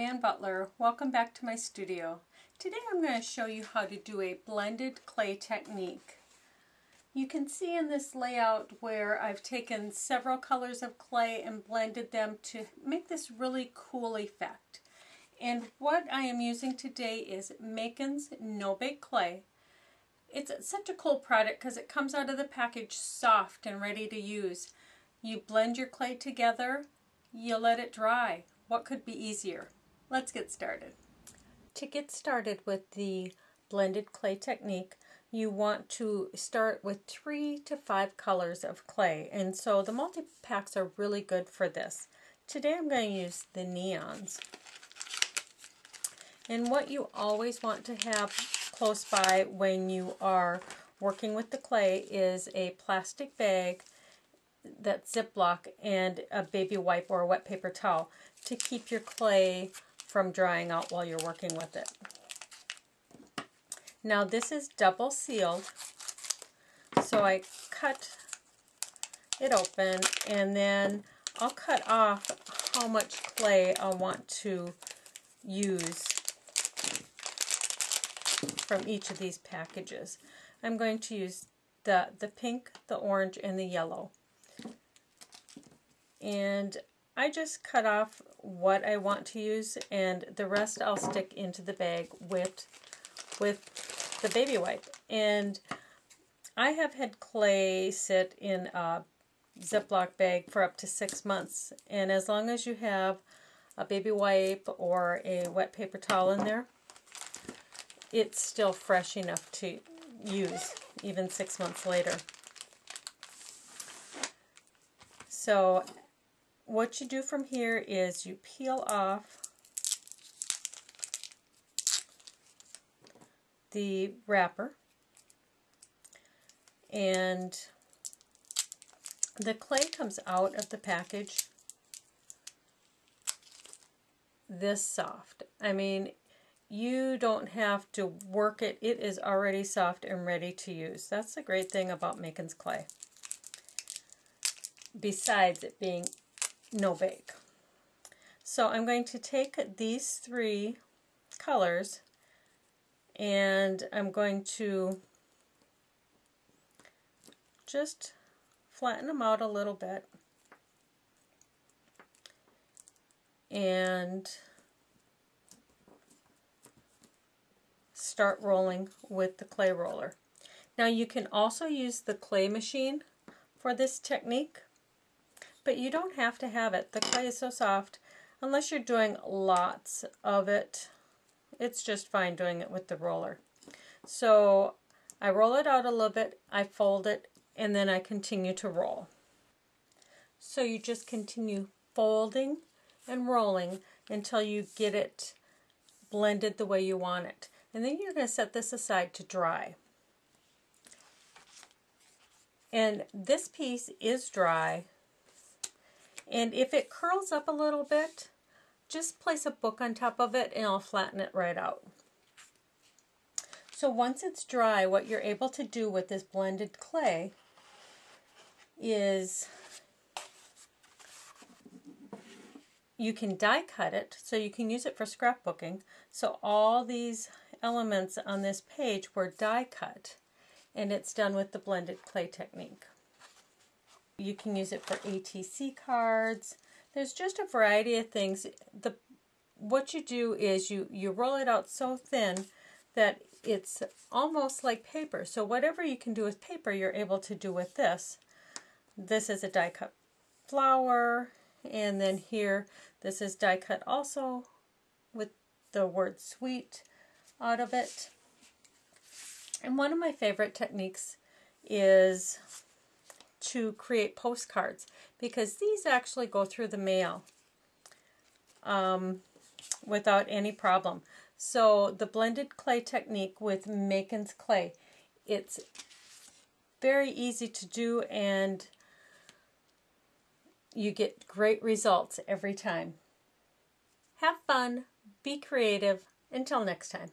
Joanne Butler. Welcome back to my studio. Today I'm going to show you how to do a blended clay technique. You can see in this layout where I've taken several colors of clay and blended them to make this really cool effect. And what I am using today is Makin's no-bake clay. It's such a cool product because it comes out of the package soft and ready to use. You blend your clay together, you let it dry. What could be easier? Let's get started. To get started with the blended clay technique, you want to start with 3 to 5 colors of clay, and so the multi-packs are really good for this. Today I'm going to use the neons. And what you always want to have close by when you are working with the clay is a plastic bag that's Ziploc and a baby wipe or a wet paper towel to keep your clay from drying out while you're working with it. Now this is double sealed, so I cut it open and then I'll cut off how much clay I want to use from each of these packages. I'm going to use the pink, the orange, and the yellow. And I just cut off what I want to use, and the rest I'll stick into the bag with the baby wipe. And I have had clay sit in a Ziploc bag for up to 6 months, and as long as you have a baby wipe or a wet paper towel in there, it's still fresh enough to use even 6 months later. So what you do from here is you peel off the wrapper, and the clay comes out of the package this soft. I mean, you don't have to work it. It is already soft and ready to use. That's the great thing about Makin's clay, besides it being no bake. So I'm going to take these 3 colors and I'm going to just flatten them out a little bit and start rolling with the clay roller. Now you can also use the clay machine for this technique, but you don't have to have it. The clay is so soft, unless you're doing lots of it, it's just fine doing it with the roller. So I roll it out a little bit, I fold it, and then I continue to roll. So you just continue folding and rolling until you get it blended the way you want it. And then you're going to set this aside to dry. And this piece is dry. And if it curls up a little bit, just place a book on top of it and I'll flatten it right out. So once it's dry, what you're able to do with this blended clay is you can die cut it, so you can use it for scrapbooking. So all these elements on this page were die cut, and it's done with the blended clay technique. You can use it for ATC cards. There's just a variety of things. What you do is you roll it out so thin that it's almost like paper. So whatever you can do with paper, you're able to do with this. This is a die cut flower, and then here, this is die cut also with the word sweet out of it. And one of my favorite techniques is to create postcards, because these actually go through the mail without any problem. So the blended clay technique with Makin's clay, it's very easy to do and you get great results every time. Have fun, be creative. Until next time.